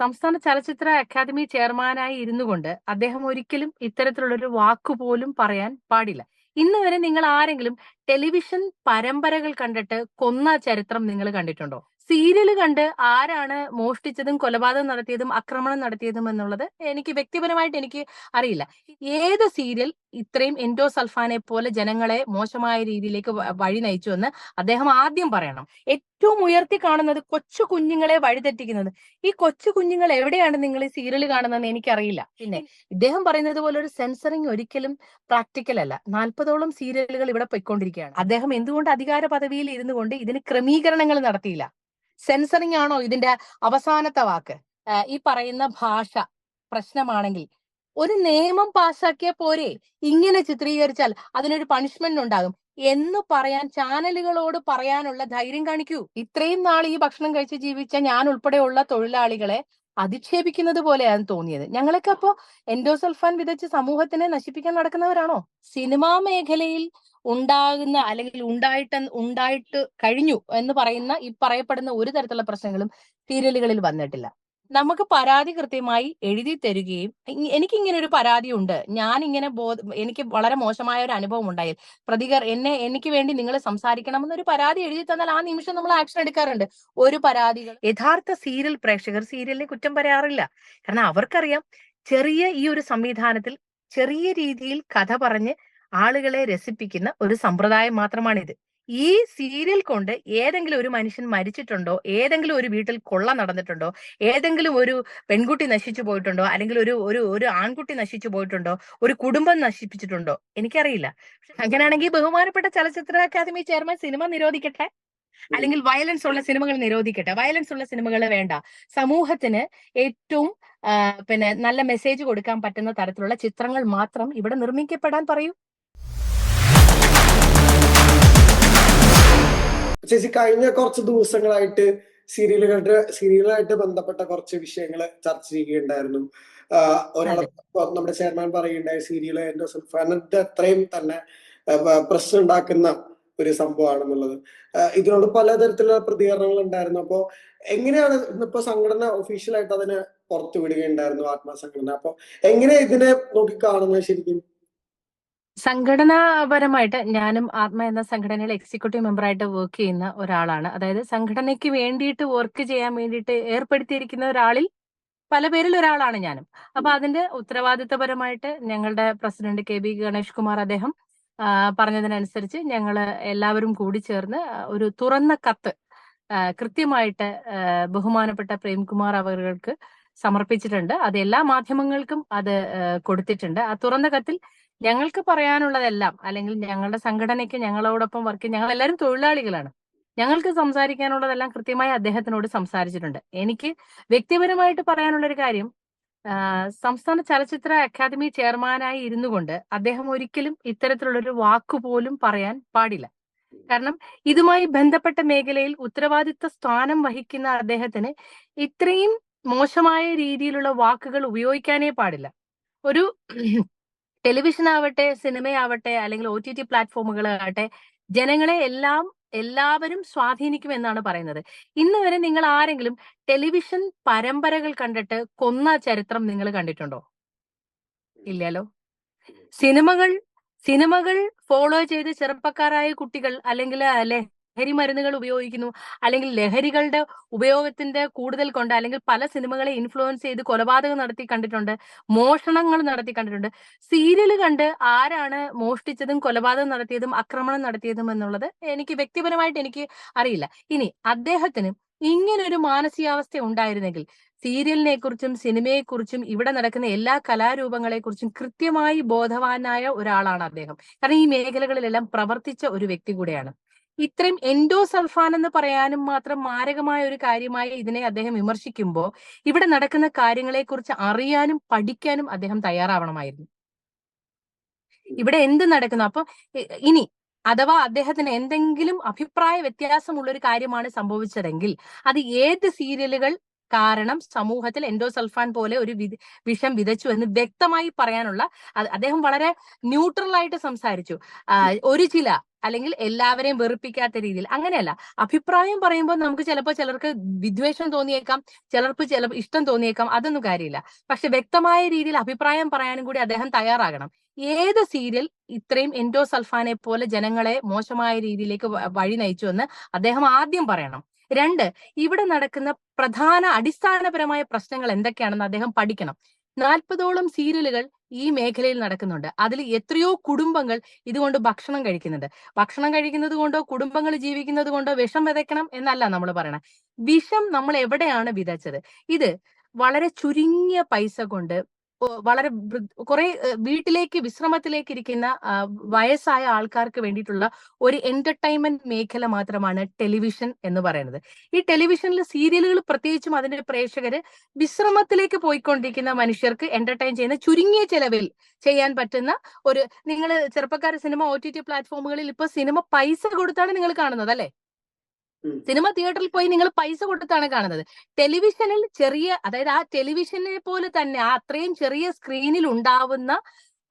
സംസ്ഥാന ചലച്ചിത്ര അക്കാദമി ചെയർമാനായി ഇരുന്നുകൊണ്ട് അദ്ദേഹം ഒരിക്കലും ഇത്തരത്തിലുള്ളൊരു വാക്കുപോലും പറയാൻ പാടില്ല. ഇന്ന് വരെ നിങ്ങൾ ആരെങ്കിലും ടെലിവിഷൻ പരമ്പരകൾ കണ്ടിട്ട് കൊന്ന ചരിത്രം നിങ്ങൾ കണ്ടിട്ടുണ്ടോ? സീരിയൽ കണ്ട് ആരാണ് മോഷ്ടിച്ചതും കൊലപാതകം നടത്തിയതും ആക്രമണം നടത്തിയതും എന്നുള്ളത് എനിക്ക് വ്യക്തിപരമായിട്ട് അറിയില്ല. ഏത് സീരിയൽ ഇത്രയും എൻഡോസൾഫാനെ പോലെ ജനങ്ങളെ മോശമായ രീതിയിലേക്ക് വഴി നയിച്ചു എന്ന് അദ്ദേഹം ആദ്യം പറയണം. ഏറ്റവും ഉയർത്തി കാണുന്നത് കൊച്ചു കുഞ്ഞുങ്ങളെ വഴിതെറ്റിക്കുന്നത്. ഈ കൊച്ചു കുഞ്ഞുങ്ങൾ എവിടെയാണ് നിങ്ങൾ ഈ സീരിയൽ കാണുന്നതെന്ന് എനിക്കറിയില്ല. പിന്നെ ഇദ്ദേഹം പറയുന്നത് പോലെ ഒരു സെൻസറിങ് ഒരിക്കലും പ്രാക്ടിക്കൽ അല്ല. 40ഓളം സീരിയലുകൾ ഇവിടെ പൊയ്ക്കൊണ്ടിരിക്കുകയാണ്. അദ്ദേഹം എന്തുകൊണ്ട് അധികാര പദവിയിൽ ഇരുന്നു കൊണ്ട് ഇതിന് ക്രമീകരണങ്ങൾ നടത്തിയില്ല? സെൻസറിങ് ആണോ ഇതിന്റെ അവസാനത്തെ വാക്ക്? ഈ പറയുന്ന ഭാഷ പ്രശ്നമാണെങ്കിൽ ഒരു നിയമം പാസാക്കിയ പോരെ? ഇങ്ങനെ ചിത്രീകരിച്ചാൽ അതിനൊരു പണിഷ്മെന്റ് ഉണ്ടാകും എന്ന് പറയാൻ ചാനലുകളോട് പറയാനുള്ള ധൈര്യം കാണിക്കൂ. ഇത്രയും നാൾ ഈ ഭക്ഷണം കഴിച്ച് ജീവിച്ച ഞാൻ ഉൾപ്പെടെയുള്ള തൊഴിലാളികളെ അധിക്ഷേപിക്കുന്നത് പോലെയാണ് തോന്നിയത്. ഞങ്ങളൊക്കെ അപ്പോ എൻഡോസൾഫാൻ വിതച്ച് സമൂഹത്തിനെ നശിപ്പിക്കാൻ നടക്കുന്നവരാണോ? സിനിമാ മേഖലയിൽ ഉണ്ടാകുന്ന അല്ലെങ്കിൽ ഉണ്ടായിട്ട് കഴിഞ്ഞു എന്ന് പറയുന്ന ഈ പറയപ്പെടുന്ന ഒരു തരത്തിലുള്ള പ്രശ്നങ്ങളും സീരിയലുകളിൽ വന്നിട്ടില്ല. നമുക്ക് പരാതി കൃത്യമായി എഴുതി തരികയും എനിക്കിങ്ങനെ ഒരു പരാതി ഉണ്ട്, ഞാൻ ഇങ്ങനെ എനിക്ക് വളരെ മോശമായ ഒരു അനുഭവം ഉണ്ടായി, എനിക്ക് വേണ്ടി നിങ്ങൾ സംസാരിക്കണമെന്നൊരു പരാതി എഴുതി തന്നാൽ ആ നിമിഷം നമ്മൾ ആക്ഷൻ എടുക്കാറുണ്ട്. ഒരു പരാതികൾ യഥാർത്ഥ സീരിയൽ പ്രേക്ഷകർ സീരിയലിനെ കുറ്റം പറയാറില്ല. കാരണം അവർക്കറിയാം ചെറിയ ഈ ഒരു സംവിധാനത്തിൽ ചെറിയ രീതിയിൽ കഥ പറഞ്ഞ് ആളുകളെ രസിപ്പിക്കുന്ന ഒരു സമ്പ്രദായം മാത്രമാണിത്. ഈ സീരിയൽ കൊണ്ട് ഏതെങ്കിലും ഒരു മനുഷ്യൻ മരിച്ചിട്ടുണ്ടോ? ഏതെങ്കിലും ഒരു വീട്ടിൽ കൊള്ള നടന്നിട്ടുണ്ടോ? ഏതെങ്കിലും ഒരു പെൺകുട്ടി നശിച്ചു പോയിട്ടുണ്ടോ? അല്ലെങ്കിൽ ഒരു ഒരു ഒരു ആൺകുട്ടി നശിച്ചു പോയിട്ടുണ്ടോ? ഒരു കുടുംബം നശിപ്പിച്ചിട്ടുണ്ടോ? എനിക്കറിയില്ല. അങ്ങനെയാണെങ്കിൽ ബഹുമാനപ്പെട്ട ചലച്ചിത്ര അക്കാദമി ചെയർമാൻ സിനിമ നിരോധിക്കട്ടെ, അല്ലെങ്കിൽ വയലൻസ് ഉള്ള സിനിമകൾ നിരോധിക്കട്ടെ. വയലൻസ് ഉള്ള സിനിമകൾ വേണ്ട. സമൂഹത്തിന് ഏറ്റവും നല്ല മെസ്സേജ് കൊടുക്കാൻ പറ്റുന്ന തരത്തിലുള്ള ചിത്രങ്ങൾ മാത്രം ഇവിടെ നിർമ്മിക്കപ്പെടാൻ പറയൂ. ചേച്ചി, കഴിഞ്ഞ കുറച്ച് ദിവസങ്ങളായിട്ട് സീരിയലുമായിട്ട് ബന്ധപ്പെട്ട കുറച്ച് വിഷയങ്ങൾ ചർച്ച ചെയ്യുകയുണ്ടായിരുന്നു. ഒരാളെ നമ്മുടെ ചെയർമാൻ പറയുകയുണ്ടായ സീരിയൽ എൻഡോസൾഫാനിന്റെ അത്രയും തന്നെ പ്രശ്നം ഉണ്ടാക്കുന്ന ഒരു സംഭവമാണെന്നുള്ളത്. ഇതിനോട് പലതരത്തിലുള്ള പ്രതികരണങ്ങൾ ഉണ്ടായിരുന്നു. അപ്പോ എങ്ങനെയാണ് ഇന്നിപ്പോ സംഘടന ഒഫീഷ്യലായിട്ട് അതിനെ പുറത്തു വിടുകയുണ്ടായിരുന്നു, ആത്മസംഘടന. അപ്പൊ എങ്ങനെയാ ഇതിനെ നോക്കി കാണുന്നത് ശരിക്കും? സംഘടനാപരമായിട്ട് ഞാനും ആത്മ എന്ന സംഘടനയിൽ എക്സിക്യൂട്ടീവ് മെമ്പറായിട്ട് വർക്ക് ചെയ്യുന്ന ഒരാളാണ്. അതായത് സംഘടനയ്ക്ക് വേണ്ടിയിട്ട് വർക്ക് ചെയ്യാൻ വേണ്ടിയിട്ട് ഏർപ്പെടുത്തിയിരിക്കുന്ന ഒരാളിൽ പല പേരിൽ ഒരാളാണ് ഞാനും. അപ്പൊ അതിന്റെ ഉത്തരവാദിത്തപരമായിട്ട് ഞങ്ങളുടെ president K B Ganesh Kumar അദ്ദേഹം പറഞ്ഞതിനനുസരിച്ച് ഞങ്ങള് എല്ലാവരും കൂടി ചേർന്ന് ഒരു തുറന്ന കത്ത് കൃത്യമായിട്ട് ബഹുമാനപ്പെട്ട പ്രേംകുമാർ അവർക്ക് സമർപ്പിച്ചിട്ടുണ്ട്. അത് എല്ലാ മാധ്യമങ്ങൾക്കും അത് കൊടുത്തിട്ടുണ്ട്. ആ തുറന്ന കത്തിൽ ഞങ്ങൾക്ക് പറയാനുള്ളതെല്ലാം, അല്ലെങ്കിൽ ഞങ്ങളുടെ സംഘടനയ്ക്ക് ഞങ്ങളോടൊപ്പം ഞങ്ങൾ എല്ലാവരും തൊഴിലാളികളാണ്, ഞങ്ങൾക്ക് സംസാരിക്കാനുള്ളതെല്ലാം കൃത്യമായി അദ്ദേഹത്തിനോട് സംസാരിച്ചിട്ടുണ്ട്. എനിക്ക് വ്യക്തിപരമായിട്ട് പറയാനുള്ള ഒരു കാര്യം, സംസ്ഥാന ചലച്ചിത്ര അക്കാദമി ചെയർമാനായി ഇരുന്നുകൊണ്ട് അദ്ദേഹം ഒരിക്കലും ഇത്തരത്തിലുള്ളൊരു വാക്കുപോലും പറയാൻ പാടില്ല. കാരണം ഇതുമായി ബന്ധപ്പെട്ട മേഖലയിൽ ഉത്തരവാദിത്ത സ്ഥാനം വഹിക്കുന്ന അദ്ദേഹത്തിന് ഇത്രയും മോശമായ രീതിയിലുള്ള വാക്കുകൾ ഉപയോഗിക്കാനേ പാടില്ല. ഒരു ടെലിവിഷൻ ആവട്ടെ, സിനിമയാവട്ടെ, അല്ലെങ്കിൽ OTT പ്ലാറ്റ്ഫോമുകളാകട്ടെ, ജനങ്ങളെ എല്ലാവരും സ്വാധീനിക്കുമെന്നാണ് പറയുന്നത്. ഇന്ന് വരെ നിങ്ങൾ ആരെങ്കിലും ടെലിവിഷൻ പരമ്പരകൾ കണ്ടിട്ട് കൊന്ന ചരിത്രം നിങ്ങൾ കണ്ടിട്ടുണ്ടോ? ഇല്ലല്ലോ. സിനിമകൾ ഫോളോ ചെയ്ത് ചെറുപ്പക്കാരായ കുട്ടികൾ അല്ലെങ്കിൽ ലഹരി മരുന്നുകൾ ഉപയോഗിക്കുന്നു, അല്ലെങ്കിൽ ലഹരികളുടെ ഉപയോഗത്തിന്റെ കൂടുതൽ കൊണ്ട് അല്ലെങ്കിൽ പല സിനിമകളെ ഇൻഫ്ലുവൻസ് ചെയ്ത് കൊലപാതകം നടത്തി കണ്ടിട്ടുണ്ട്, മോഷണങ്ങൾ നടത്തി കണ്ടിട്ടുണ്ട്. സീരിയൽ കണ്ട് ആരാണ് മോഷ്ടിച്ചതും കൊലപാതകം നടത്തിയതും ആക്രമണം നടത്തിയതും എന്നുള്ളത് എനിക്ക് അറിയില്ല. ഇനി അദ്ദേഹത്തിന് ഇങ്ങനൊരു മാനസികാവസ്ഥ ഉണ്ടായിരുന്നെങ്കിൽ സീരിയലിനെ കുറിച്ചും സിനിമയെക്കുറിച്ചും ഇവിടെ നടക്കുന്ന എല്ലാ കലാരൂപങ്ങളെ കുറിച്ചും കൃത്യമായി ബോധവാനായ ഒരാളാണ് അദ്ദേഹം. കാരണം ഈ മേഖലകളിലെല്ലാം പ്രവർത്തിച്ച ഒരു വ്യക്തി കൂടെയാണ്. ഇത്രയും എൻഡോസൾഫാൻ എന്ന് പറയാനും മാത്രം മാരകമായ ഒരു കാര്യമായി ഇതിനെ അദ്ദേഹം വിമർശിക്കുമ്പോൾ ഇവിടെ നടക്കുന്ന കാര്യങ്ങളെ കുറിച്ച് അറിയാനും പഠിക്കാനും അദ്ദേഹം തയ്യാറാവണമായിരുന്നു. ഇവിടെ എന്ത് നടക്കുന്നു? അപ്പൊ ഇനി അഥവാ അദ്ദേഹത്തിന് എന്തെങ്കിലും അഭിപ്രായ വ്യത്യാസമുള്ള ഒരു കാര്യമാണ് സംഭവിച്ചതെങ്കിൽ അത് ഏത് സീരിയലുകൾ കാരണം സമൂഹത്തിൽ എൻഡോസൾഫാൻ പോലെ ഒരു വിഷം വിതച്ചു എന്ന് വ്യക്തമായി പറയാനുള്ള അദ്ദേഹം വളരെ ന്യൂട്രൽ ആയിട്ട് സംസാരിച്ചു. ഒരു ചില അല്ലെങ്കിൽ എല്ലാവരെയും വെറുപ്പിക്കാത്ത രീതിയിൽ, അങ്ങനെയല്ല. അഭിപ്രായം പറയുമ്പോൾ നമുക്ക് ചിലപ്പോൾ ചിലർക്ക് വിദ്വേഷം തോന്നിയേക്കാം, ചിലർക്ക് ഇഷ്ടം തോന്നിയേക്കാം, അതൊന്നും കാര്യമില്ല. പക്ഷെ വ്യക്തമായ രീതിയിൽ അഭിപ്രായം പറയാനും കൂടി അദ്ദേഹം തയ്യാറാകണം. ഏത് സീരിയൽ ഇത്രയും എൻഡോസൾഫാനെ പോലെ ജനങ്ങളെ മോശമായ രീതിയിലേക്ക് വഴി നയിച്ചു എന്ന് അദ്ദേഹം ആദ്യം പറയണം. 2, ഇവിടെ നടക്കുന്ന പ്രധാന അടിസ്ഥാനപരമായ പ്രശ്നങ്ങൾ എന്തൊക്കെയാണെന്ന് അദ്ദേഹം പഠിക്കണം. 40ഓളം സീരിയലുകൾ ഈ മേഖലയിൽ നടക്കുന്നുണ്ട്. അതിൽ എത്രയോ കുടുംബങ്ങൾ ഇതുകൊണ്ട് ഭക്ഷണം കഴിക്കുന്നുണ്ട്. ഭക്ഷണം കഴിക്കുന്നത് കൊണ്ടോ കുടുംബങ്ങൾ ജീവിക്കുന്നത് കൊണ്ടോ വിഷം വിതയ്ക്കണം എന്നല്ല നമ്മൾ പറയണത്. വിഷം നമ്മൾ എവിടെയാണ് വിതച്ചത്? ഇത് വളരെ ചുരുങ്ങിയ പൈസ കൊണ്ട് വളരെ കുറെ വീട്ടിലേക്ക് വിശ്രമത്തിലേക്ക് ഇരിക്കുന്ന വയസ്സായ ആൾക്കാർക്ക് വേണ്ടിയിട്ടുള്ള ഒരു എന്റർടൈൻമെന്റ് മേഖല മാത്രമാണ് ടെലിവിഷൻ എന്ന് പറയുന്നത്. ഈ ടെലിവിഷനിൽ സീരിയലുകൾ, പ്രത്യേകിച്ചും അതിന്റെ പ്രേക്ഷകര് വിശ്രമത്തിലേക്ക് പോയിക്കൊണ്ടിരിക്കുന്ന മനുഷ്യർക്ക് എന്റർടൈൻ ചെയ്യുന്ന ചുരുങ്ങിയ ചെലവിൽ ചെയ്യാൻ പറ്റുന്ന ഒരു, നിങ്ങൾ ചെറുപ്പക്കാർ സിനിമ OTT പ്ലാറ്റ്ഫോമുകളിൽ ഇപ്പൊ സിനിമ പൈസ കൊടുത്താണ് നിങ്ങൾ കാണുന്നത്, അല്ലെ? സിനിമ തിയേറ്ററിൽ പോയി നിങ്ങൾ പൈസ കൊടുത്താണ് കാണുന്നത്. ടെലിവിഷനിൽ ചെറിയ, അതായത് ആ ടെലിവിഷനെ പോലെ തന്നെ ആ അത്രയും ചെറിയ സ്ക്രീനിൽ ഉണ്ടാവുന്ന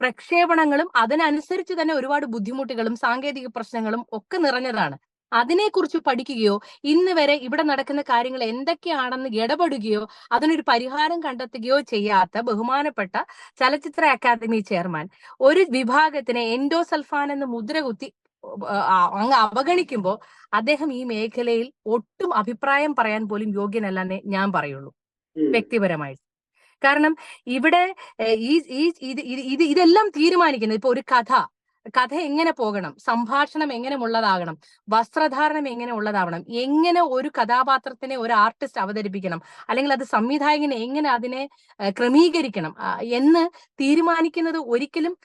പ്രക്ഷേപണങ്ങളും അതിനനുസരിച്ച് തന്നെ ഒരുപാട് ബുദ്ധിമുട്ടുകളും സാങ്കേതിക പ്രശ്നങ്ങളും ഒക്കെ നിറഞ്ഞതാണ്. അതിനെക്കുറിച്ച് പഠിക്കുകയോ ഇന്ന് വരെ ഇവിടെ നടക്കുന്ന കാര്യങ്ങൾ എന്തൊക്കെയാണെന്ന് ഇടപെടുകയോ അതിനൊരു പരിഹാരം കണ്ടെത്തുകയോ ചെയ്യാത്ത ബഹുമാനപ്പെട്ട ചലച്ചിത്ര അക്കാദമി ചെയർമാൻ ഒരു വിഭാഗത്തിനെ എൻഡോസൾഫാൻ എന്ന് മുദ്രകുത്തി അങ്ങ് അവഗണിക്കുമ്പോൾ അദ്ദേഹം ഈ മേഖലയിൽ ഒട്ടും അഭിപ്രായം പറയാൻ പോലും യോഗ്യനല്ലെന്നേ ഞാൻ പറയുള്ളൂ വ്യക്തിപരമായിട്ട്. കാരണം ഇവിടെ ഇതെല്ലാം തീരുമാനിക്കുന്നത് ഇപ്പൊ ഒരു കഥ എങ്ങനെ പോകണം, സംഭാഷണം എങ്ങനെ ഉള്ളതാകണം, വസ്ത്രധാരണം എങ്ങനെ ഉള്ളതാവണം, എങ്ങനെ ഒരു കഥാപാത്രത്തിനെ ഒരു ആർട്ടിസ്റ്റ് അവതരിപ്പിക്കണം, അല്ലെങ്കിൽ അത് സംവിധായകനെ എങ്ങനെ അതിനെ ക്രമീകരിക്കണം എന്ന് തീരുമാനിക്കുന്നത് ഒരിക്കലും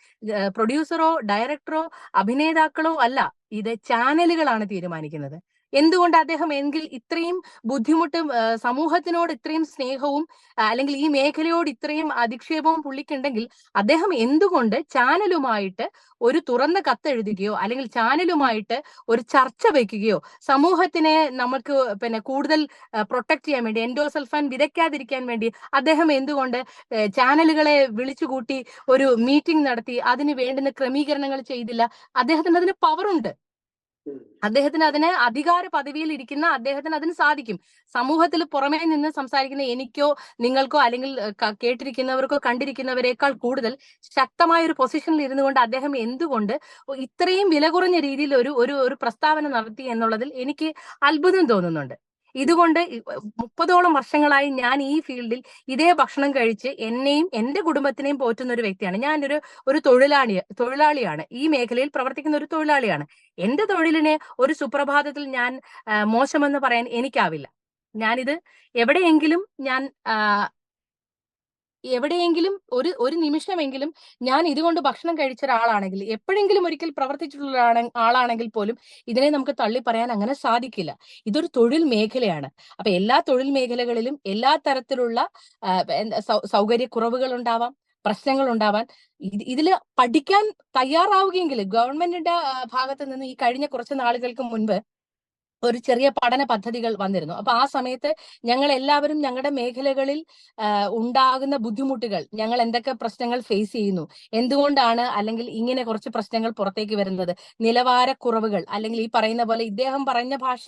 പ്രൊഡ്യൂസറോ ഡയറക്ടറോ അഭിനേതാക്കളോ അല്ല, ഇത് ചാനലുകളാണ് തീരുമാനിക്കുന്നത്. എന്തുകൊണ്ട് അദ്ദേഹം എങ്കിൽ ഇത്രയും ബുദ്ധിമുട്ടും സമൂഹത്തിനോട് ഇത്രയും സ്നേഹവും അല്ലെങ്കിൽ ഈ മേഖലയോട് ഇത്രയും അധിക്ഷേപവും പുള്ളിക്കുണ്ടെങ്കിൽ അദ്ദേഹം എന്തുകൊണ്ട് ചാനലുമായിട്ട് ഒരു തുറന്ന കത്തെഴുതുകയോ അല്ലെങ്കിൽ ചാനലുമായിട്ട് ഒരു ചർച്ച വയ്ക്കുകയോ സമൂഹത്തിനെ നമുക്ക് കൂടുതൽ പ്രൊട്ടക്ട് ചെയ്യാൻ വേണ്ടി, എൻഡോസൾഫാൻ വിതയ്ക്കാതിരിക്കാൻ വേണ്ടി അദ്ദേഹം എന്തുകൊണ്ട് ചാനലുകളെ വിളിച്ചുകൂട്ടി ഒരു മീറ്റിംഗ് നടത്തി അതിന് വേണ്ടുന്ന ക്രമീകരണങ്ങൾ ചെയ്തില്ല? അദ്ദേഹത്തിന് അതിന് പവറുണ്ട്. അദ്ദേഹത്തിന് അതിന് അധികാര പദവിയിൽ ഇരിക്കുന്ന അദ്ദേഹത്തിന് അതിന് സാധിക്കും. സമൂഹത്തിൽ പുറമേ നിന്ന് സംസാരിക്കുന്ന എനിക്കോ നിങ്ങൾക്കോ അല്ലെങ്കിൽ കേട്ടിരിക്കുന്നവർക്കോ കണ്ടിരിക്കുന്നവരെക്കാൾ കൂടുതൽ ശക്തമായ ഒരു പൊസിഷനിൽ ഇരുന്നു കൊണ്ട് അദ്ദേഹം എന്തുകൊണ്ട് ഇത്രയും വില കുറഞ്ഞ രീതിയിൽ ഒരു പ്രസ്താവന നടത്തി എന്നുള്ളതിൽ എനിക്ക് അത്ഭുതം തോന്നുന്നുണ്ട്. ഇതുകൊണ്ട് 30ഓളം വർഷങ്ങളായി ഞാൻ ഈ ഫീൽഡിൽ ഇതേ ഭക്ഷണം കഴിച്ച് എന്നെയും എന്റെ കുടുംബത്തിനെയും പോറ്റുന്ന ഒരു വ്യക്തിയാണ്. ഞാനൊരു തൊഴിലാളിയാണ്, ഈ മേഖലയിൽ പ്രവർത്തിക്കുന്ന ഒരു തൊഴിലാളിയാണ്. എന്റെ തൊഴിലിനെ ഒരു സുപ്രഭാതത്തിൽ ഞാൻ മോശമെന്ന് പറയാൻ എനിക്കാവില്ല. ഞാനിത് എവിടെയെങ്കിലും ഒരു നിമിഷമെങ്കിലും ഞാൻ ഇതുകൊണ്ട് ഭക്ഷണം കഴിച്ച ഒരാളാണെങ്കിൽ, എപ്പോഴെങ്കിലും ഒരിക്കൽ പ്രവർത്തിച്ചിട്ടുള്ള ആളാണെങ്കിൽ പോലും ഇതിനെ നമുക്ക് തള്ളി പറയാൻ അങ്ങനെ സാധിക്കില്ല. ഇതൊരു തൊഴിൽ മേഖലയാണ്. അപ്പൊ എല്ലാ തൊഴിൽ മേഖലകളിലും എല്ലാ തരത്തിലുള്ള സൗകര്യക്കുറവുകൾ ഉണ്ടാവാം, പ്രശ്നങ്ങൾ ഉണ്ടാവാൻ. ഇതില് പഠിക്കാൻ തയ്യാറാവുകയെങ്കിൽ ഗവൺമെന്റിന്റെ ഭാഗത്ത് നിന്ന് ഈ കഴിഞ്ഞ കുറച്ച് നാളുകൾക്ക് മുൻപ് ഒരു ചെറിയ പഠന പദ്ധതികൾ വന്നിരുന്നു. അപ്പൊ ആ സമയത്ത് ഞങ്ങൾ എല്ലാവരും ഞങ്ങളുടെ മേഖലകളിൽ ഉണ്ടാകുന്ന ബുദ്ധിമുട്ടുകൾ, ഞങ്ങൾ എന്തൊക്കെ പ്രശ്നങ്ങൾ ഫേസ് ചെയ്യുന്നു, എന്തുകൊണ്ടാണ് അല്ലെങ്കിൽ ഇങ്ങനെ കുറച്ച് പ്രശ്നങ്ങൾ പുറത്തേക്ക് വരുന്നത്, നിലവാരക്കുറവുകൾ, അല്ലെങ്കിൽ ഈ പറയുന്ന പോലെ ഇദ്ദേഹം പറഞ്ഞ ഭാഷ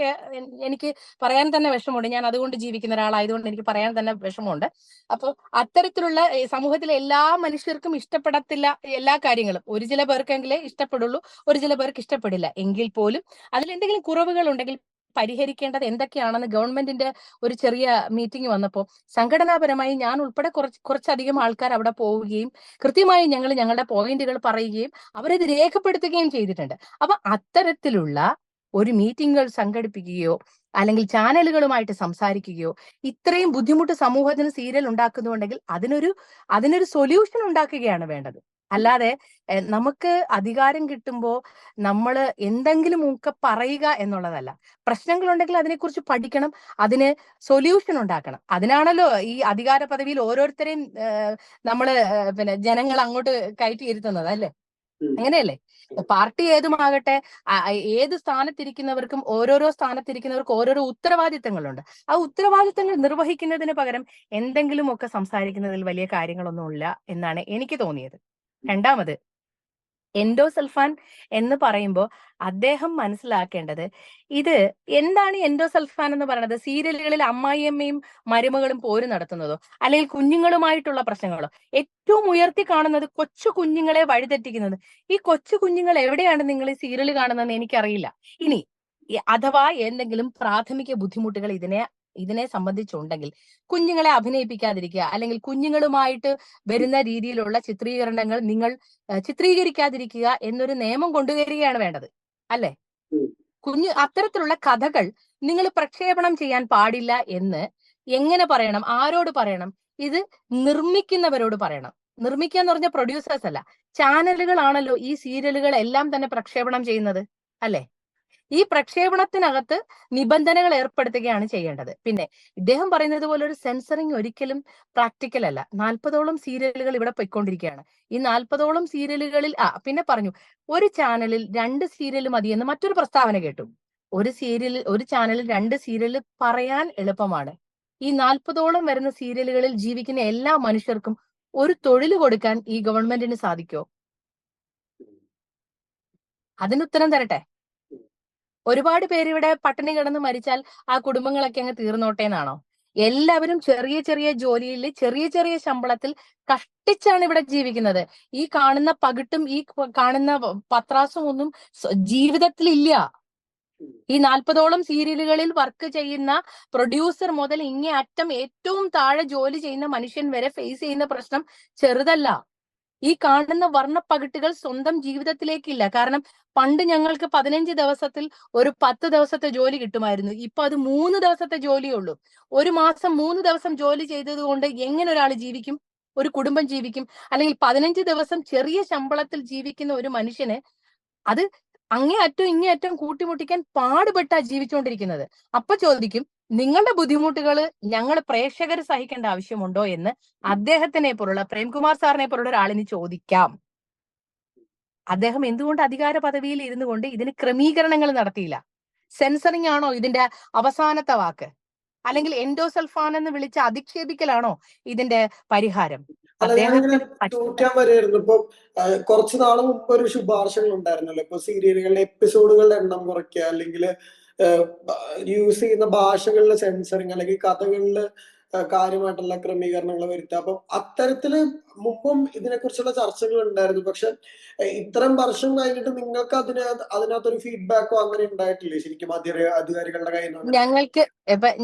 എനിക്ക് പറയാൻ തന്നെ വിഷമമുണ്ട്. ഞാൻ അതുകൊണ്ട് ജീവിക്കുന്ന ഒരാളായതുകൊണ്ട് എനിക്ക് പറയാൻ തന്നെ വിഷമമുണ്ട്. അപ്പോൾ അത്തരത്തിലുള്ള സമൂഹത്തിലെ എല്ലാ മനുഷ്യർക്കും ഇഷ്ടപ്പെടത്തില്ല എല്ലാ കാര്യങ്ങളും. ഒരു ചില പേർക്കെങ്കിലേ ഇഷ്ടപ്പെടുള്ളൂ, ഒരു ചില പേർക്ക് ഇഷ്ടപ്പെടില്ല. എങ്കിൽ പോലും അതിൽ എന്തെങ്കിലും കുറവുകൾ ഉണ്ടെങ്കിൽ പരിഹരിക്കേണ്ടത് എന്തൊക്കെയാണെന്ന് ഗവൺമെന്റിന്റെ ഒരു ചെറിയ മീറ്റിംഗ് വന്നപ്പോൾ സംഘടനാപരമായി ഞാൻ ഉൾപ്പെടെ കുറച്ചധികം ആൾക്കാർ അവിടെ പോവുകയും കൃത്യമായി ഞങ്ങൾ ഞങ്ങളുടെ പോയിന്റുകൾ പറയുകയും അവരത് രേഖപ്പെടുത്തുകയും ചെയ്തിട്ടുണ്ട്. അപ്പൊ അത്തരത്തിലുള്ള ഒരു മീറ്റിംഗുകൾ സംഘടിപ്പിക്കുകയോ അല്ലെങ്കിൽ ചാനലുകളുമായിട്ട് സംസാരിക്കുകയോ, ഇത്രയും ബുദ്ധിമുട്ട് സമൂഹത്തിന് സീരിയൽ ഉണ്ടാക്കുന്നുണ്ടെങ്കിൽ അതിനൊരു സൊല്യൂഷൻ ഉണ്ടാക്കുകയാണ് വേണ്ടത്. അല്ലാതെ നമുക്ക് അധികാരം കിട്ടുമ്പോൾ നമ്മൾ എന്തെങ്കിലും ഒക്കെ പറയുക എന്നുള്ളതല്ല. പ്രശ്നങ്ങളുണ്ടെങ്കിൽ അതിനെക്കുറിച്ച് പഠിക്കണം, അതിന് സൊല്യൂഷൻ ഉണ്ടാക്കണം. അതിനാണല്ലോ ഈ അധികാര പദവിയിൽ ഓരോരുത്തരെയും നമ്മള് ജനങ്ങൾ അങ്ങോട്ട് കയറ്റിയിരുത്തുന്നത്, അല്ലേ? അങ്ങനെയല്ലേ? പാർട്ടി ഏതുമാകട്ടെ, ഏത് സ്ഥാനത്തിരിക്കുന്നവർക്കും ഓരോരോ സ്ഥാനത്തിരിക്കുന്നവർക്ക് ഓരോരോ ഉത്തരവാദിത്തങ്ങളുണ്ട്. ആ ഉത്തരവാദിത്തങ്ങൾ നിർവഹിക്കുന്നതിന് പകരം എന്തെങ്കിലും ഒക്കെ സംസാരിക്കുന്നതിൽ വലിയ കാര്യങ്ങളൊന്നുമില്ല എന്നാണ് എനിക്ക് തോന്നിയത്. രണ്ടാമത്, എൻഡോസൾഫാൻ എന്ന് പറയുമ്പോൾ അദ്ദേഹം മനസ്സിലാക്കേണ്ടത് ഇത് എന്താണ് എൻഡോസൾഫാൻ എന്ന് പറയുന്നത്? സീരിയലുകളിൽ അമ്മായിയമ്മയും മരുമകളും പോര് നടത്തുന്നതോ അല്ലെങ്കിൽ കുഞ്ഞുങ്ങളുമായിട്ടുള്ള പ്രശ്നങ്ങളോ? ഏറ്റവും ഉയർത്തി കാണുന്നത് കൊച്ചു കുഞ്ഞുങ്ങളെ വഴിതെറ്റിക്കുന്നത്. ഈ കൊച്ചു കുഞ്ഞുങ്ങൾ എവിടെയാണ് നിങ്ങൾ ഈ സീരിയൽ കാണുന്നതെന്ന് എനിക്കറിയില്ല. ഇനി അഥവാ എന്തെങ്കിലും പ്രാഥമിക ബുദ്ധിമുട്ടുകൾ ഇതിനെ സംബന്ധിച്ചുണ്ടെങ്കിൽ കുഞ്ഞുങ്ങളെ അഭിനയിപ്പിക്കാതിരിക്കുക, അല്ലെങ്കിൽ കുഞ്ഞുങ്ങളുമായിട്ട് വരുന്ന രീതിയിലുള്ള ചിത്രീകരണങ്ങൾ നിങ്ങൾ ചിത്രീകരിക്കാതിരിക്കുക എന്നൊരു നിയമം കൊണ്ടുവരികയാണ് വേണ്ടത്, അല്ലെ? അത്തരത്തിലുള്ള കഥകൾ നിങ്ങൾ പ്രക്ഷേപണം ചെയ്യാൻ പാടില്ല എന്ന് എങ്ങനെ പറയണം? ആരോട് പറയണം? ഇത് നിർമ്മിക്കുന്നവരോട് പറയണം. നിർമ്മിക്കുക എന്ന് പറഞ്ഞ പ്രൊഡ്യൂസേഴ്സ് അല്ല, ചാനലുകളാണല്ലോ ഈ സീരിയലുകൾ എല്ലാം തന്നെ പ്രക്ഷേപണം ചെയ്യുന്നത്, അല്ലെ? ഈ പ്രക്ഷേപണത്തിനകത്ത് നിബന്ധനകൾ ഏർപ്പെടുത്തുകയാണ് ചെയ്യേണ്ടത്. പിന്നെ ഇദ്ദേഹം പറയുന്നത് പോലെ ഒരു സെൻസറിങ് ഒരിക്കലും പ്രാക്ടിക്കൽ അല്ല. 40ഓളം സീരിയലുകൾ ഇവിടെ പൊയ്ക്കൊണ്ടിരിക്കുകയാണ്. ഈ 40ഓളം സീരിയലുകളിൽ പിന്നെ പറഞ്ഞു ഒരു ചാനലിൽ 2 സീരിയൽ മതിയെന്ന് മറ്റൊരു പ്രസ്താവന കേട്ടു. ഒരു ചാനലിൽ 2 സീരിയൽ പറയാൻ എളുപ്പമാണ്. ഈ 40ഓളം വരുന്ന സീരിയലുകളിൽ ജീവിക്കുന്ന എല്ലാ മനുഷ്യർക്കും ഒരു തൊഴിൽ കൊടുക്കാൻ ഈ ഗവൺമെന്റിന് സാധിക്കോ? അതിനുത്തരം തരട്ടെ. ഒരുപാട് പേര് ഇവിടെ പട്ടിണി കിടന്ന് മരിച്ചാൽ ആ കുടുംബങ്ങളൊക്കെ അങ്ങ് തീർന്നോട്ടെ എന്നാണോ? എല്ലാവരും ചെറിയ ചെറിയ ജോലിയിൽ ചെറിയ ചെറിയ ശമ്പളത്തിൽ കഷ്ടിച്ചാണ് ഇവിടെ ജീവിക്കുന്നത്. ഈ കാണുന്ന പകിട്ടും ഈ കാണുന്ന പത്രാസും ഒന്നും ജീവിതത്തിൽ ഇല്ല. ഈ 40ഓളം സീരിയലുകളിൽ വർക്ക് ചെയ്യുന്ന പ്രൊഡ്യൂസർ മുതൽ ഇങ്ങേ അറ്റം ഏറ്റവും താഴെ ജോലി ചെയ്യുന്ന മനുഷ്യൻ വരെ ഫേസ് ചെയ്യുന്ന പ്രശ്നം ചെറുതല്ല. ഈ കാണുന്ന വർണ്ണപ്പകിട്ടുകൾ സ്വന്തം ജീവിതത്തിലേക്കില്ല. കാരണം പണ്ട് ഞങ്ങൾക്ക് 15 ദിവസത്തിൽ ഒരു 10 ദിവസത്തെ ജോലി കിട്ടുമായിരുന്നു. ഇപ്പൊ അത് 3 ദിവസത്തെ ജോലിയേ ഉള്ളൂ. ഒരു മാസം 3 ദിവസം ജോലി ചെയ്തത് കൊണ്ട് എങ്ങനെ ഒരാൾ ജീവിക്കും? ഒരു കുടുംബം ജീവിക്കും? അല്ലെങ്കിൽ 15 ദിവസം ചെറിയ ശമ്പളത്തിൽ ജീവിക്കുന്ന ഒരു മനുഷ്യന് അത് അങ്ങേ അറ്റം ഇങ്ങേ അറ്റം കൂട്ടിമുട്ടിക്കാൻ പാടുപെട്ടാ ജീവിച്ചുകൊണ്ടിരിക്കുന്നത്. അപ്പൊ ചോദിക്കും, നിങ്ങളുടെ ബുദ്ധിമുട്ടുകൾ ഞങ്ങൾ പ്രേക്ഷകർ സഹിക്കേണ്ട ആവശ്യമുണ്ടോ എന്ന് അദ്ദേഹത്തിനെ പോലുള്ള പ്രേംകുമാർ സാറിനെ പോലുള്ള ഒരാളിന് ചോദിക്കാം. അദ്ദേഹം എന്തുകൊണ്ട് അധികാര പദവിയിൽ ഇരുന്നു കൊണ്ട് ഇതിന് ക്രമീകരണങ്ങൾ നടത്തിയില്ല? സെൻസറിങ് ആണോ ഇതിന്റെ അവസാനത്തെ വാക്ക്? അല്ലെങ്കിൽ എൻഡോസൾഫാൻ എന്ന് വിളിച്ച് അധിക്ഷേപിക്കലാണോ ഇതിന്റെ പരിഹാരം? ചോദിക്കാൻ വരെയായിരുന്നു. ഇപ്പൊ കുറച്ചു നാൾ മുമ്പ് ഒരു ശുപാർശകൾ ഉണ്ടായിരുന്നല്ലോ, ഇപ്പൊ സീരിയലുകളുടെ എപ്പിസോഡുകളുടെ എണ്ണം കുറയ്ക്കുക, അല്ലെങ്കിൽ യൂസ് ചെയ്യുന്ന ഭാഷകളിലെ സെൻസറിങ്, അല്ലെങ്കിൽ കഥകളില് കാര്യമായിട്ടുള്ള ക്രമീകരണങ്ങൾ വരുത്തുക. അപ്പം അത്തരത്തില് മുമ്പും ഇതിനെക്കുറിച്ചുള്ള ചർച്ചകൾ ഉണ്ടായിരുന്നു. പക്ഷെ ഇത്രയും വർഷം കഴിഞ്ഞിട്ട് നിങ്ങൾക്ക് അതിനകത്തൊരു ഫീഡ്ബാക്കോ അങ്ങനെ ഉണ്ടായിട്ടില്ലേ ശരിക്കും അധികാരികളുടെ കയ്യിൽ നിന്ന്?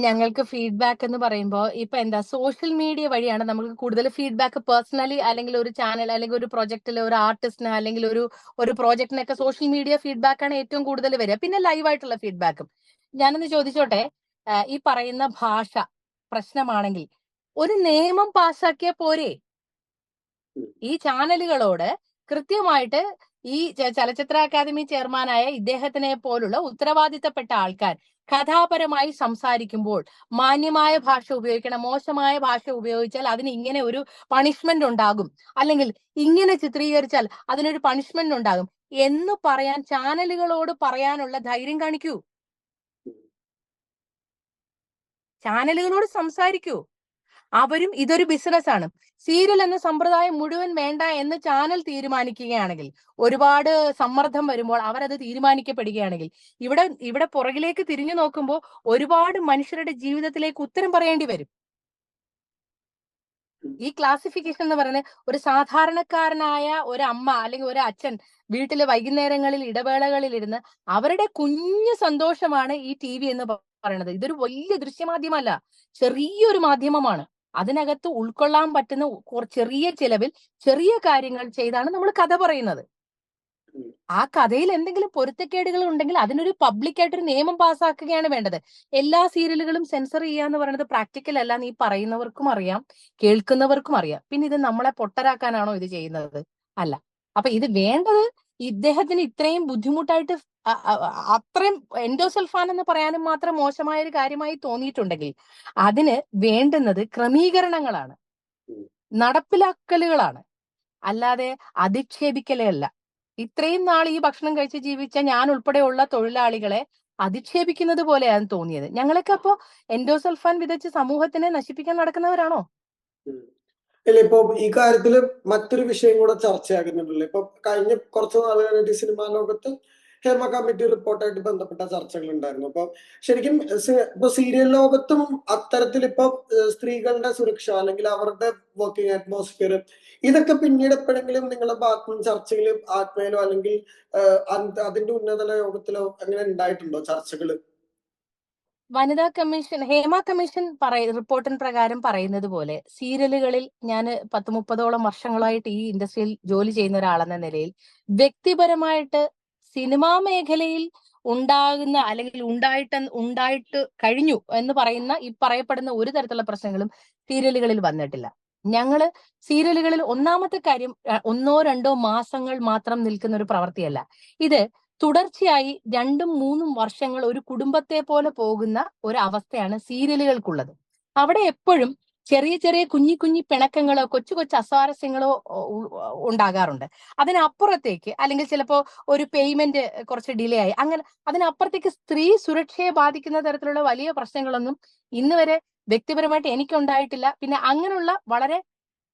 ഞങ്ങൾക്ക് ഫീഡ്ബാക്ക് എന്ന് പറയുമ്പോൾ ഇപ്പൊ എന്താ, സോഷ്യൽ മീഡിയ വഴിയാണ് നമുക്ക് കൂടുതൽ ഫീഡ്ബാക്ക്. പേഴ്സണലി അല്ലെങ്കിൽ ഒരു ചാനൽ അല്ലെങ്കിൽ ഒരു പ്രൊജക്ടിൽ ഒരു ആർട്ടിസ്റ്റിന് അല്ലെങ്കിൽ ഒരു പ്രോജക്റ്റിനൊക്കെ സോഷ്യൽ മീഡിയ ഫീഡ്ബാക്ക് ആണ് ഏറ്റവും കൂടുതൽ വരിക. പിന്നെ ലൈവായിട്ടുള്ള ഫീഡ്ബാക്കും. ഞാനൊന്ന് ചോദിച്ചോട്ടെ, ഈ പറയുന്ന ഭാഷ പ്രശ്നമാണെങ്കിൽ ഒരു നിയമം പാസ്സാക്കിയ പോരെ? ഈ ചാനലുകളോട് കൃത്യമായിട്ട് ഈ ചലച്ചിത്ര അക്കാദമി ചെയർമാനായ ഇദ്ദേഹത്തിനെ പോലുള്ള ഉത്തരവാദിത്തപ്പെട്ട ആൾക്കാർ കഥാപരമായി സംസാരിക്കുമ്പോൾ മാന്യമായ ഭാഷ ഉപയോഗിക്കണം, മോശമായ ഭാഷ ഉപയോഗിച്ചാൽ അതിന് ഇങ്ങനെ ഒരു പണിഷ്മെന്റ് ഉണ്ടാകും, അല്ലെങ്കിൽ ഇങ്ങനെ ചിത്രീകരിച്ചാൽ അതിനൊരു പണിഷ്മെന്റ് ഉണ്ടാകും എന്ന് പറയാൻ ചാനലുകളോട് പറയാനുള്ള ധൈര്യം കാണിക്കൂ. ചാനലുകളോട് സംസാരിക്കൂ. അവരും ഇതൊരു ബിസിനസ്സാണ്. സീരിയൽ എന്ന സമ്പ്രദായം മുഴുവൻ വേണ്ട എന്ന് ചാനൽ തീരുമാനിക്കുകയാണെങ്കിൽ, ഒരുപാട് സമ്മർദ്ദം വരുമ്പോൾ അവരത് തീരുമാനിക്കപ്പെടുകയാണെങ്കിൽ, ഇവിടെ പുറകിലേക്ക് തിരിഞ്ഞു നോക്കുമ്പോൾ ഒരുപാട് മനുഷ്യരുടെ ജീവിതത്തിലേക്ക് ഉത്തരം പറയേണ്ടി വരും. ഈ ക്ലാസിഫിക്കേഷൻ എന്ന് പറയുന്നത് ഒരു സാധാരണക്കാരനായ ഒരു അമ്മ അല്ലെങ്കിൽ ഒരു അച്ഛൻ വീട്ടിലെ വൈകുന്നേരങ്ങളിൽ ഇടവേളകളിൽ ഇരുന്ന് അവരുടെ കുഞ്ഞു സന്തോഷമാണ് ഈ TV എന്ന് പറയുന്നത്. ഇതൊരു വലിയ ദൃശ്യമാധ്യമമല്ല, ചെറിയൊരു മാധ്യമമാണ്. അതിനകത്ത് ഉൾക്കൊള്ളാൻ പറ്റുന്ന ചെറിയ ചിലവിൽ ചെറിയ കാര്യങ്ങൾ ചെയ്താണ് നമ്മൾ കഥ പറയുന്നത്. ആ കഥയിൽ എന്തെങ്കിലും പൊരുത്തക്കേടുകൾ ഉണ്ടെങ്കിൽ അതിനൊരു പബ്ലിക്കായിട്ടൊരു നിയമം പാസ്സാക്കുകയാണ് വേണ്ടത്. എല്ലാ സീരിയലുകളും സെൻസർ ചെയ്യാന്ന് പറയുന്നത് പ്രാക്ടിക്കൽ അല്ല എന്ന് ഈ പറയുന്നവർക്കും അറിയാം, കേൾക്കുന്നവർക്കും അറിയാം. പിന്നെ ഇത് നമ്മളെ പൊട്ടരാക്കാനാണോ ഇത് ചെയ്യുന്നത്? അല്ല. അപ്പൊ ഇത് വേണ്ടത് ഇദ്ദേഹത്തിന് ഇത്രയും ബുദ്ധിമുട്ടായിട്ട് അത്രയും എൻഡോസൾഫാൻ എന്ന് പറയാനും മാത്രം മോശമായ ഒരു കാര്യമായി തോന്നിയിട്ടുണ്ടെങ്കിൽ അതിന് വേണ്ടുന്നത് ക്രമീകരണങ്ങളാണ്, നടപ്പിലാക്കലുകളാണ്, അല്ലാതെ അധിക്ഷേപിക്കലല്ല. ഇത്രയും നാൾ ഈ ഭക്ഷണം കഴിച്ച് ജീവിച്ച ഞാൻ ഉൾപ്പെടെയുള്ള തൊഴിലാളികളെ അധിക്ഷേപിക്കുന്നത് പോലെയാണ് തോന്നിയത്. ഞങ്ങളൊക്കെ അപ്പോ എൻഡോസൾഫാൻ വിതച്ച് സമൂഹത്തിനെ നശിപ്പിക്കാൻ നടക്കുന്നവരാണോ? ഇല്ല, ഇപ്പൊ ഈ കാര്യത്തില് മറ്റൊരു വിഷയം കൂടെ ചർച്ചയാകുന്നുണ്ടല്ലോ. ഇപ്പൊ കഴിഞ്ഞ കുറച്ച് നാളുകളായിട്ട് സിനിമാ ലോകത്ത് ഹേമ കമ്മിറ്റി റിപ്പോർട്ടായിട്ട് ബന്ധപ്പെട്ട ചർച്ചകൾ ഉണ്ടായിരുന്നു. അപ്പൊ ശരിക്കും ഇപ്പൊ സീരിയൽ ലോകത്തും അത്തരത്തിൽ ഇപ്പൊ സ്ത്രീകളുടെ സുരക്ഷ അല്ലെങ്കിൽ അവരുടെ വർക്കിംഗ് അറ്റ്മോസ്ഫിയർ ഇതൊക്കെ പിന്നീട് എപ്പോഴെങ്കിലും നിങ്ങളുടെ ഭാഗത്തുനിന്ന് ചർച്ചയിൽ ആത്മയിലോ അല്ലെങ്കിൽ അതിന്റെ ഉന്നതല യോഗത്തിലോ അങ്ങനെ ഉണ്ടായിട്ടുണ്ടോ ചർച്ചകൾ? വനിതാ കമ്മീഷൻ, ഹേമ കമ്മീഷൻ റിപ്പോർട്ടിൻ പ്രകാരം പറയുന്നത് പോലെ സീരിയലുകളിൽ ഞാൻ 10-30ഓളം വർഷങ്ങളായിട്ട് ഈ ഇൻഡസ്ട്രിയിൽ ജോലി ചെയ്യുന്ന ഒരാളെന്ന നിലയിൽ വ്യക്തിപരമായിട്ട് സിനിമാ മേഖലയിൽ ഉണ്ടാകുന്ന അല്ലെങ്കിൽ ഉണ്ടായിട്ട് കഴിഞ്ഞു എന്ന് പറയുന്ന ഈ പറയപ്പെടുന്ന ഒരു തരത്തിലുള്ള പ്രശ്നങ്ങളും സീരിയലുകളിൽ വന്നിട്ടില്ല. ഞങ്ങള് സീരിയലുകളിൽ ഒന്നാമത്തെ കാര്യം 1-2 മാസങ്ങൾ മാത്രം നിൽക്കുന്ന ഒരു പ്രവൃത്തിയല്ല ഇത്. തുടർച്ചയായി 2-3 വർഷങ്ങൾ ഒരു കുടുംബത്തെ പോലെ പോകുന്ന ഒരു അവസ്ഥയാണ് സീരിയലുകൾക്കുള്ളത്. അവിടെ എപ്പോഴും ചെറിയ ചെറിയ കുഞ്ഞി പിണക്കങ്ങളോ കൊച്ചു കൊച്ചു അസ്വാരസ്യങ്ങളോ ഉണ്ടാകാറുണ്ട്. അതിനപ്പുറത്തേക്ക് അല്ലെങ്കിൽ ചിലപ്പോ ഒരു പേയ്മെന്റ് കുറച്ച് ഡിലേ ആയി, അങ്ങനെ അതിനപ്പുറത്തേക്ക് സ്ത്രീ സുരക്ഷയെ ബാധിക്കുന്ന തരത്തിലുള്ള വലിയ പ്രശ്നങ്ങളൊന്നും ഇന്ന് വരെ വ്യക്തിപരമായിട്ട് എനിക്കുണ്ടായിട്ടില്ല. പിന്നെ അങ്ങനെയുള്ള വളരെ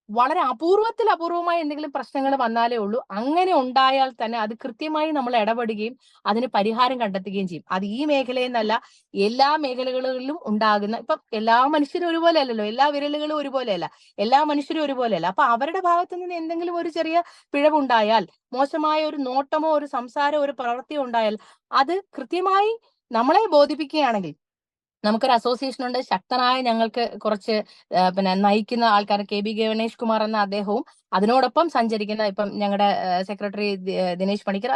വളരെ അപൂർവമായ എന്തെങ്കിലും പ്രശ്നങ്ങൾ വന്നാലേ ഉള്ളൂ. അങ്ങനെ ഉണ്ടായാൽ തന്നെ അത് കൃത്യമായി നമ്മൾ ഇടപെടുകയും അതിന് പരിഹാരം കണ്ടെത്തുകയും ചെയ്യും. അത് ഈ മേഖലയെന്നല്ല, എല്ലാ മേഖലകളിലും ഉണ്ടാകുന്ന, ഇപ്പം എല്ലാ മനുഷ്യരും ഒരുപോലെ അല്ലല്ലോ, എല്ലാ വിരലുകളും ഒരുപോലെയല്ല, എല്ലാ മനുഷ്യരും ഒരുപോലെയല്ല. അപ്പൊ അവരുടെ ഭാഗത്തു നിന്ന് എന്തെങ്കിലും ഒരു ചെറിയ പിഴവുണ്ടായാൽ, മോശമായ ഒരു നോട്ടമോ ഒരു സംസാരമോ ഒരു പ്രവൃത്തിയോ ഉണ്ടായാൽ അത് കൃത്യമായി നമ്മളെ ബോധിപ്പിക്കുകയാണെങ്കിൽ, നമുക്കൊരു അസോസിയേഷൻ ഉണ്ട്, ശക്തനായ ഞങ്ങൾക്ക് കുറച്ച് പിന്നെ നയിക്കുന്ന ആൾക്കാർ, KB ഗണേഷ് കുമാർ എന്ന അദ്ദേഹവും അതിനോടൊപ്പം സഞ്ചരിക്കുന്ന ഇപ്പം ഞങ്ങളുടെ സെക്രട്ടറി ദിനേശ് പണിക്കർ,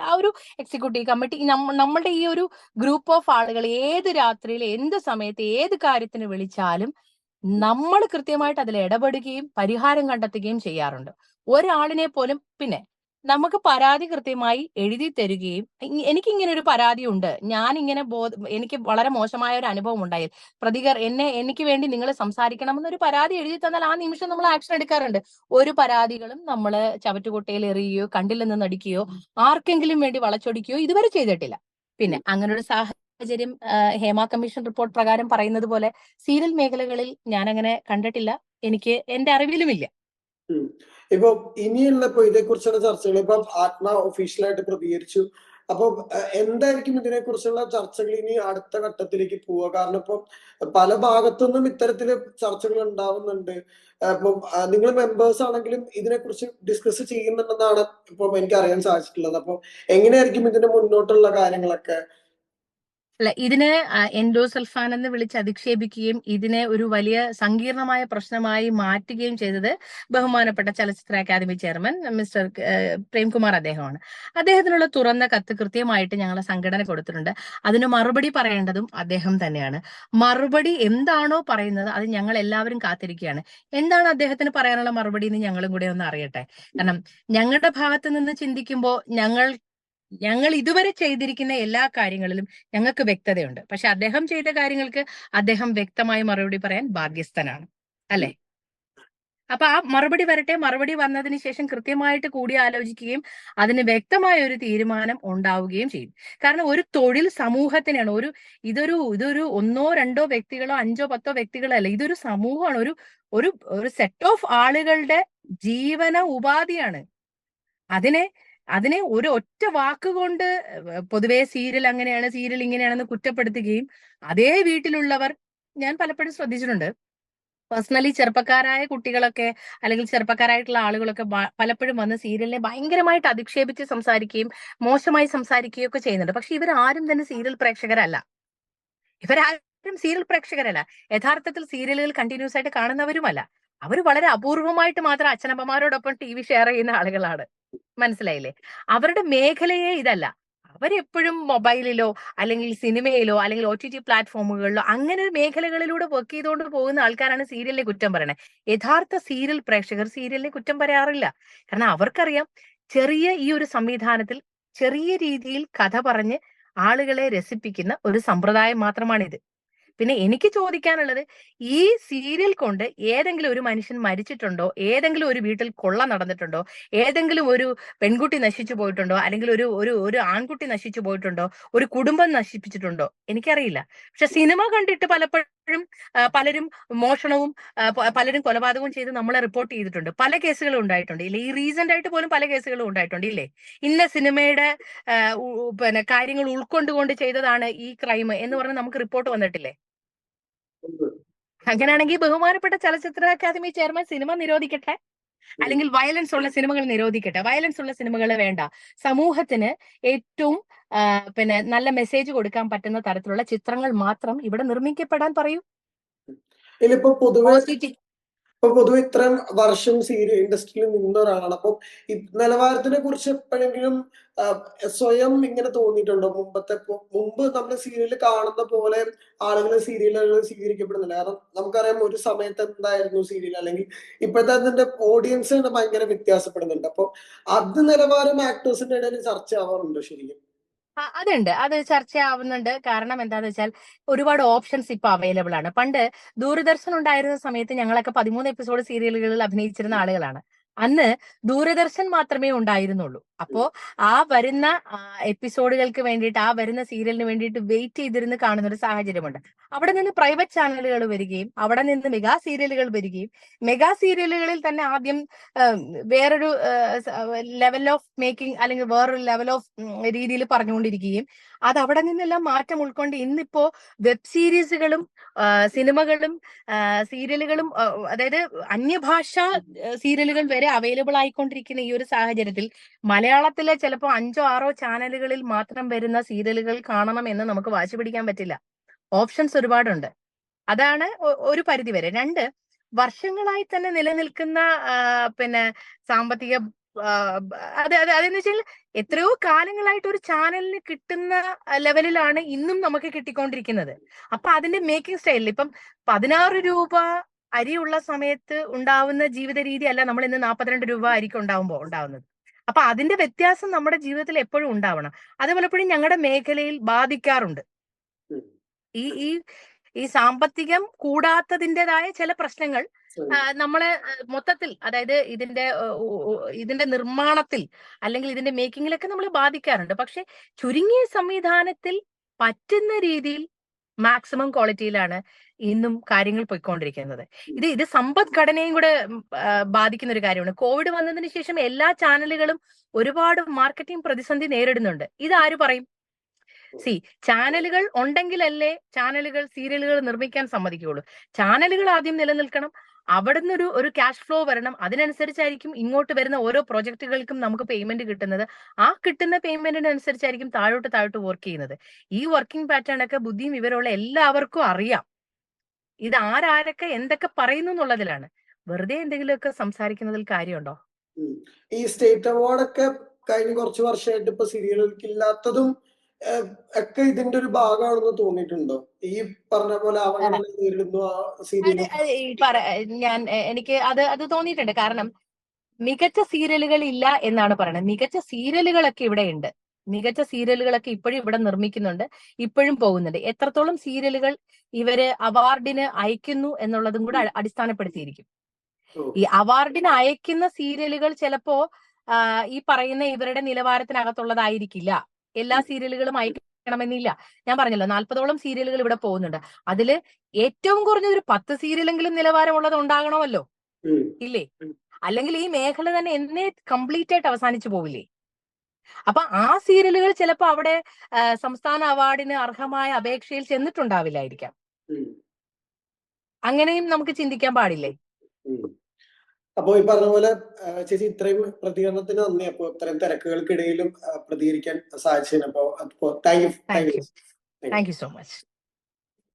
ആ ഒരു എക്സിക്യൂട്ടീവ് കമ്മിറ്റി, നമ്മളുടെ ഈ ഒരു ഗ്രൂപ്പ് ഓഫ് ആളുകൾ ഏത് രാത്രിയിൽ എന്ത് സമയത്ത് ഏത് കാര്യത്തിന് വിളിച്ചാലും നമ്മൾ കൃത്യമായിട്ട് അതിൽ ഇടപെടുകയും പരിഹാരം കണ്ടെത്തുകയും ചെയ്യാറുണ്ട്. ഒരാളിനെ പോലും, പിന്നെ നമുക്ക് പരാതി കൃത്യമായി എഴുതി തരികയും, എനിക്ക് ഇങ്ങനെ ഒരു പരാതി ഉണ്ട്, ഞാൻ ഇങ്ങനെ എനിക്ക് വളരെ മോശമായ ഒരു അനുഭവം ഉണ്ടായി, എനിക്ക് വേണ്ടി നിങ്ങൾ സംസാരിക്കണമെന്നൊരു പരാതി എഴുതി തന്നാൽ ആ നിമിഷം നമ്മൾ ആക്ഷൻ എടുക്കാറുണ്ട്. ഒരു പരാതികളും നമ്മൾ ചവറ്റുകുട്ടയിൽ എറിയുകയോ കണ്ടില്ലെന്ന് നടിക്കുകയോ ആർക്കെങ്കിലും വേണ്ടി വളച്ചൊടിക്കുകയോ ഇതുവരെ ചെയ്തിട്ടില്ല. പിന്നെ അങ്ങനെ ഒരു സാഹചര്യം ഹേമ കമ്മീഷൻ റിപ്പോർട്ട് പ്രകാരം പറയുന്നത് പോലെ സീരിയൽ മേഖലകളിൽ ഞാൻ അങ്ങനെ കണ്ടിട്ടില്ല, എനിക്ക് എന്റെ അറിവിലുമില്ല. ഇപ്പൊ ഇനിയുള്ള ഇപ്പൊ ഇതേക്കുറിച്ചുള്ള ചർച്ചകൾ ഇപ്പൊ ആത്മ ഒഫീഷ്യലായിട്ട് പ്രതികരിച്ചു. അപ്പൊ എന്തായിരിക്കും ഇതിനെ കുറിച്ചുള്ള ചർച്ചകൾ ഇനി അടുത്ത ഘട്ടത്തിലേക്ക് പോവുക? കാരണം ഇപ്പൊ പല ഭാഗത്തുനിന്നും ഇത്തരത്തില് ചർച്ചകൾ ഉണ്ടാവുന്നുണ്ട്. ഇപ്പം നിങ്ങൾ മെമ്പേഴ്സ് ആണെങ്കിലും ഇതിനെക്കുറിച്ച് ഡിസ്കസ് ചെയ്യുന്നുണ്ടെന്നാണ് ഇപ്പൊ എനിക്ക് അറിയാൻ സാധിച്ചിട്ടുള്ളത്. അപ്പൊ എങ്ങനെയായിരിക്കും ഇതിന്റെ മുന്നോട്ടുള്ള കാര്യങ്ങളൊക്കെ? അല്ല, ഇതിനെ എൻഡോസൾഫാൻ എന്ന് വിളിച്ച് അധിക്ഷേപിക്കുകയും ഇതിനെ ഒരു വലിയ സങ്കീർണമായ പ്രശ്നമായി മാറ്റുകയും ചെയ്തത് ബഹുമാനപ്പെട്ട ചലച്ചിത്ര അക്കാദമി ചെയർമാൻ മിസ്റ്റർ പ്രേംകുമാർ അദ്ദേഹമാണ്. അദ്ദേഹത്തിനുള്ള തുറന്ന കത്ത് കൃത്യമായിട്ട് ഞങ്ങളെ സംഘടന കൊടുത്തിട്ടുണ്ട്. അതിന് മറുപടി പറയേണ്ടതും അദ്ദേഹം തന്നെയാണ്. മറുപടി എന്താണോ പറയുന്നത് അത് ഞങ്ങൾ എല്ലാവരും കാത്തിരിക്കുകയാണ്. എന്താണ് അദ്ദേഹത്തിന് പറയാനുള്ള മറുപടി എന്ന് ഞങ്ങളും കൂടെ ഒന്ന് അറിയട്ടെ. കാരണം ഞങ്ങളുടെ ഭാഗത്ത് നിന്ന് ചിന്തിക്കുമ്പോൾ ഞങ്ങൾ ഇതുവരെ ചെയ്തിരിക്കുന്ന എല്ലാ കാര്യങ്ങളിലും ഞങ്ങൾക്ക് വ്യക്തതയുണ്ട്. പക്ഷെ അദ്ദേഹം ചെയ്ത കാര്യങ്ങൾക്ക് അദ്ദേഹം വ്യക്തമായി മറുപടി പറയാൻ ബാധ്യസ്ഥനാണ്, അല്ലെ? അപ്പൊ ആ മറുപടി വരട്ടെ. മറുപടി വന്നതിന് ശേഷം കൃത്യമായിട്ട് കൂടിയാലോചിക്കുകയും അതിന് വ്യക്തമായ ഒരു തീരുമാനം ഉണ്ടാവുകയും ചെയ്യും. കാരണം ഒരു തൊഴിൽ സമൂഹത്തിനാണ്, ഇതൊരു 1-2 വ്യക്തികളോ 5-10 വ്യക്തികളോ അല്ല, ഇതൊരു സമൂഹമാണ്, ഒരു സെറ്റ് ഓഫ് ആളുകളുടെ ജീവന ഉപാധിയാണ്. അതിനെ ഒരു ഒറ്റ വാക്കുകൊണ്ട് പൊതുവെ സീരിയൽ അങ്ങനെയാണ്, സീരിയൽ ഇങ്ങനെയാണെന്ന് കുറ്റപ്പെടുത്തുകയും അതേ വീട്ടിലുള്ളവർ, ഞാൻ പലപ്പോഴും ശ്രദ്ധിച്ചിട്ടുണ്ട്, പേഴ്സണലി ചെറുപ്പക്കാരായ കുട്ടികളൊക്കെ അല്ലെങ്കിൽ ചെറുപ്പക്കാരായിട്ടുള്ള ആളുകളൊക്കെ പലപ്പോഴും വന്ന് സീരിയലിനെ ഭയങ്കരമായിട്ട് അധിക്ഷേപിച്ച് സംസാരിക്കുകയും മോശമായി സംസാരിക്കുകയും ഒക്കെ ചെയ്യുന്നുണ്ട്. പക്ഷെ ഇവരാരും തന്നെ സീരിയൽ പ്രേക്ഷകരല്ല. യഥാർത്ഥത്തിൽ സീരിയലുകൾ കണ്ടിന്യൂസ് ആയിട്ട് കാണുന്നവരുമല്ല. അവർ വളരെ അപൂർവമായിട്ട് മാത്രം അച്ഛനമ്മമാരോടൊപ്പം TV ഷെയർ ചെയ്യുന്ന ആളുകളാണ്. മനസ്സിലായില്ലേ? അവരുടെ മേഖലയെ ഇതല്ല. അവരെപ്പോഴും മൊബൈലിലോ അല്ലെങ്കിൽ സിനിമയിലോ അല്ലെങ്കിൽ OTT പ്ലാറ്റ്ഫോമുകളിലോ അങ്ങനെ ഒരു മേഖലകളിലൂടെ വർക്ക് ചെയ്തുകൊണ്ട് പോകുന്ന ആൾക്കാരാണ് സീരിയലിനെ കുറ്റം പറയണത്. യഥാർത്ഥ സീരിയൽ പ്രേക്ഷകർ സീരിയലിനെ കുറ്റം പറയാറില്ല. കാരണം അവർക്കറിയാം, ചെറിയ ഈ ഒരു സംവിധാനത്തിൽ ചെറിയ രീതിയിൽ കഥ പറഞ്ഞ് ആളുകളെ രസിപ്പിക്കുന്ന ഒരു സമ്പ്രദായം മാത്രമാണിത്. പിന്നെ എനിക്ക് ചോദിക്കാനുള്ളത്, ഈ സീരിയൽ കൊണ്ട് ഏതെങ്കിലും ഒരു മനുഷ്യൻ മരിച്ചിട്ടുണ്ടോ? ഏതെങ്കിലും ഒരു വീട്ടിൽ കൊള്ള നടന്നിട്ടുണ്ടോ? ഏതെങ്കിലും ഒരു പെൺകുട്ടി നശിച്ചു പോയിട്ടുണ്ടോ? അല്ലെങ്കിൽ ഒരു ആൺകുട്ടി നശിച്ചു പോയിട്ടുണ്ടോ? ഒരു കുടുംബം നശിപ്പിച്ചിട്ടുണ്ടോ? എനിക്കറിയില്ല. പക്ഷെ സിനിമ കണ്ടിട്ട് പലപ്പോഴും ഇപ്പോഴും പലരും മോഷണവും പലരും കൊലപാതകവും ചെയ്ത് നമ്മളെ റിപ്പോർട്ട് ചെയ്തിട്ടുണ്ട്. പല കേസുകളും ഉണ്ടായിട്ടുണ്ട് ഇല്ലേ? ഈ റീസെന്റ് ആയിട്ട് പോലും പല കേസുകളും ഉണ്ടായിട്ടുണ്ട് ഇല്ലേ? ഇന്ന സിനിമയുടെ പിന്നെ കാര്യങ്ങൾ ഉൾക്കൊണ്ടുകൊണ്ട് ചെയ്തതാണ് ഈ ക്രൈം എന്ന് പറഞ്ഞ് നമുക്ക് റിപ്പോർട്ട് വന്നിട്ടില്ലേ? അങ്ങനെയാണെങ്കിൽ ബഹുമാനപ്പെട്ട ചലച്ചിത്ര അക്കാദമി ചെയർമാൻ സിനിമ നിരോധിക്കട്ടെ, അല്ലെങ്കിൽ വയലൻസ് ഉള്ള സിനിമകൾ നിരോധിക്കട്ടെ. വയലൻസ് ഉള്ള സിനിമകൾ വേണ്ട. സമൂഹത്തിന് ഏറ്റവും പിന്നെ നല്ല മെസ്സേജ് കൊടുക്കാൻ പറ്റുന്ന തരത്തിലുള്ള ചിത്രങ്ങൾ മാത്രം ഇവിടെ നിർമ്മിക്കപ്പെടാൻ പറയൂ. ഇതിലിപ്പോ പൊതുവെ ഇത്രയും വർഷം സീരിയൽ ഇൻഡസ്ട്രിയിൽ നിന്ന ഒരാളാണ്. അപ്പം ഈ നിലവാരത്തിനെ കുറിച്ച് എപ്പോഴെങ്കിലും സ്വയം ഇങ്ങനെ തോന്നിയിട്ടുണ്ടോ? മുമ്പ് നമ്മൾ സീരിയൽ കാണുന്ന പോലെ ആളുകൾ സീരിയലുകൾ സ്വീകരിക്കപ്പെടുന്നില്ല. കാരണം നമുക്കറിയാം ഒരു സമയത്ത് എന്തായിരുന്നു സീരിയൽ, അല്ലെങ്കിൽ ഇപ്പോഴത്തെ അതിന്റെ ഓഡിയൻസ് തന്നെ ഭയങ്കര വ്യത്യാസപ്പെടുന്നുണ്ട്. അപ്പൊ അത് നിലവാരം ആക്ടേഴ്സിന്റെ ഇടയിൽ ചർച്ച ആവാറുണ്ടോ ശരിക്കും? അതുണ്ട്, അത് ചർച്ചയാവുന്നുണ്ട്. കാരണം എന്താന്ന് വെച്ചാൽ ഒരുപാട് ഓപ്ഷൻസ് ഇപ്പൊ അവൈലബിൾ ആണ്. പണ്ട് ദൂരദർശൻ ഉണ്ടായിരുന്ന സമയത്ത് ഞങ്ങളൊക്കെ 13 എപ്പിസോഡ് സീരിയലുകളിൽ അഭിനയിച്ചിരുന്ന ആളുകളാണ്. അന്ന് ദൂരദർശൻ മാത്രമേ ഉണ്ടായിരുന്നുള്ളൂ. അപ്പോ ആ വരുന്ന എപ്പിസോഡുകൾക്ക് വേണ്ടിയിട്ട്, ആ വരുന്ന സീരിയലിന് വേണ്ടിയിട്ട് വെയിറ്റ് ചെയ്തിരുന്ന് കാണുന്ന ഒരു സാഹചര്യമുണ്ട്. അവിടെ നിന്ന് പ്രൈവറ്റ് ചാനലുകൾ വരികയും അവിടെ നിന്ന് മെഗാ സീരിയലുകൾ വരികയും, മെഗാ സീരിയലുകളിൽ തന്നെ ആദ്യം വേറൊരു ലെവൽ ഓഫ് മേക്കിംഗ് അല്ലെങ്കിൽ വേറൊരു ലെവൽ ഓഫ് രീതിയിൽ പറഞ്ഞുകൊണ്ടിരിക്കുകയും അത് അവിടെ നിന്നെല്ലാം മാറ്റം ഉൾക്കൊണ്ട് ഇന്നിപ്പോ വെബ് സീരീസുകളും സിനിമകളും സീരിയലുകളും അതായത് അന്യഭാഷ സീരിയലുകൾ വരെ അവൈലബിൾ ആയിക്കൊണ്ടിരിക്കുന്ന ഈ ഒരു സാഹചര്യത്തിൽ മലയാളത്തിലെ ചിലപ്പോൾ 5 or 6 ചാനലുകളിൽ മാത്രം വരുന്ന സീരിയലുകൾ കാണണം എന്ന് നമുക്ക് വാശി പിടിക്കാൻ പറ്റില്ല. ഓപ്ഷൻസ് ഒരുപാടുണ്ട്. അതാണ് ഒരു പരിധി വരെ. 2, വർഷങ്ങളായി തന്നെ നിലനിൽക്കുന്ന പിന്നെ സാമ്പത്തിക അതെന്ന് വെച്ചാൽ എത്രയോ കാലങ്ങളായിട്ട് ഒരു ചാനലിന് കിട്ടുന്ന ലെവലിലാണ് ഇന്നും നമുക്ക് കിട്ടിക്കൊണ്ടിരിക്കുന്നത്. അപ്പൊ അതിന്റെ മേക്കിംഗ് സ്റ്റൈലിൽ ഇപ്പം 16 രൂപ അരിയുള്ള സമയത്ത് ഉണ്ടാവുന്ന ജീവിത രീതി അല്ല നമ്മൾ ഇന്ന് 42 രൂപ അരിക്ക് ഉണ്ടാവുന്നത്. അപ്പൊ അതിന്റെ വ്യത്യാസം നമ്മുടെ ജീവിതത്തിൽ എപ്പോഴും ഉണ്ടാവണം. അത് പലപ്പോഴും ഞങ്ങളുടെ മേഖലയിൽ ബാധിക്കാറുണ്ട്. ഈ ഈ ഈ സാമ്പത്തികം കൂടാത്തതിൻ്റെതായ ചില പ്രശ്നങ്ങൾ നമ്മളെ മൊത്തത്തിൽ, അതായത് ഇതിന്റെ നിർമ്മാണത്തിൽ അല്ലെങ്കിൽ ഇതിന്റെ മേക്കിങ്ങിലൊക്കെ നമ്മൾ ബാധിക്കാറുണ്ട്. പക്ഷെ ചുരുങ്ങിയ സംവിധാനത്തിൽ പറ്റുന്ന രീതിയിൽ മാക്സിമം ക്വാളിറ്റിയിലാണ് ഇന്നും കാര്യങ്ങൾ പോയിക്കൊണ്ടിരിക്കുന്നത്. ഇത് സമ്പദ്ഘടനയും കൂടെ ബാധിക്കുന്ന ഒരു കാര്യമാണ്. കോവിഡ് വന്നതിന് ശേഷം എല്ലാ ചാനലുകളും ഒരുപാട് മാർക്കറ്റിംഗ് പ്രതിസന്ധി നേരിടുന്നുണ്ട്. ഇതാര് പറയും? ചാനലുകൾ ഉണ്ടെങ്കിലല്ലേ ചാനലുകൾ സീരിയലുകൾ നിർമ്മിക്കാൻ സമ്മതിക്കുകയുള്ളൂ. ചാനലുകൾ ആദ്യം നിലനിൽക്കണം, അവിടുന്ന് ഒരു ക്യാഷ് ഫ്ലോ വരണം. അതിനനുസരിച്ചായിരിക്കും ഇങ്ങോട്ട് വരുന്ന ഓരോ പ്രൊജക്ടുകൾക്കും നമുക്ക് പേയ്മെന്റ് കിട്ടുന്നത്. ആ കിട്ടുന്ന പേയ്മെന്റിനനുസരിച്ചായിരിക്കും താഴോട്ട് വർക്ക് ചെയ്യുന്നത്. ഈ വർക്കിംഗ് പാറ്റേൺ ഒക്കെ ബുദ്ധിയും വിവരമുള്ള എല്ലാവർക്കും അറിയാം. ഇത് ആരൊക്കെ എന്തൊക്കെ പറയുന്നു എന്നുള്ളതിലാണ്. വെറുതെ എന്തെങ്കിലുമൊക്കെ സംസാരിക്കുന്നതിൽ കാര്യമുണ്ടോ? ഈ സ്റ്റേറ്റ് അവാർഡൊക്കെ കഴിഞ്ഞ കുറച്ച് വർഷമായിട്ട് ഇപ്പൊ സീരിയലുകൾക്ക് ഇല്ലാത്തതും ഒക്കെ ഇതിന്റെ ഒരു ഭാഗമാണെന്ന് തോന്നിയിട്ടുണ്ടോ? ഈ പറഞ്ഞ പോലെ അവഗണന നേരിടുന്നു എനിക്ക് അത് തോന്നിയിട്ടുണ്ട്. കാരണം മികച്ച സീരിയലുകൾ ഇല്ല എന്നാണ് പറയുന്നത്. മികച്ച സീരിയലുകളൊക്കെ ഇവിടെ ഉണ്ട്. മികച്ച സീരിയലുകളൊക്കെ ഇപ്പോഴും ഇവിടെ നിർമ്മിക്കുന്നുണ്ട്, ഇപ്പോഴും പോകുന്നുണ്ട്. എത്രത്തോളം സീരിയലുകൾ ഇവര് അവാർഡിന് അയക്കുന്നു എന്നുള്ളതും കൂടെ അടിസ്ഥാനപ്പെടുത്തിയിരിക്കും. ഈ അവാർഡിന് അയക്കുന്ന സീരിയലുകൾ ചിലപ്പോ ഈ പറയുന്ന ഇവരുടെ നിലവാരത്തിനകത്തുള്ളതായിരിക്കില്ല. എല്ലാ സീരിയലുകളും അയക്കണമെന്നില്ല. ഞാൻ പറഞ്ഞല്ലോ 40ഓളം സീരിയലുകൾ ഇവിടെ പോകുന്നുണ്ട്. അതില് ഏറ്റവും കുറഞ്ഞത് ഒരു 10 സീരിയലെങ്കിലും നിലവാരമുള്ളത് ഉണ്ടാകണമല്ലോ, ഇല്ലേ? അല്ലെങ്കിൽ ഈ മേഖല തന്നെ എന്നേ കംപ്ലീറ്റ് ആയിട്ട് അവസാനിച്ചു പോവില്ലേ? അപ്പൊ ആ സീരിയലുകൾ ചിലപ്പോ അവിടെ സംസ്ഥാന അവാർഡിന് അർഹമായ അപേക്ഷയിൽ ചെന്നിട്ടുണ്ടാവില്ലായിരിക്കാം. അങ്ങനെയും നമുക്ക് ചിന്തിക്കാൻ പാടില്ലേ? അപ്പോ ഈ പറഞ്ഞ പോലെ ചേച്ചി ഇത്രയും പ്രതികരണത്തിന് നന്ദി. അപ്പോ ഇത്രയും തിരക്കുകൾക്കിടയിലും പ്രതികരിക്കാൻ സാധിച്ചതിന് അപ്പോ താങ്ക് യു സോ മച്ച്.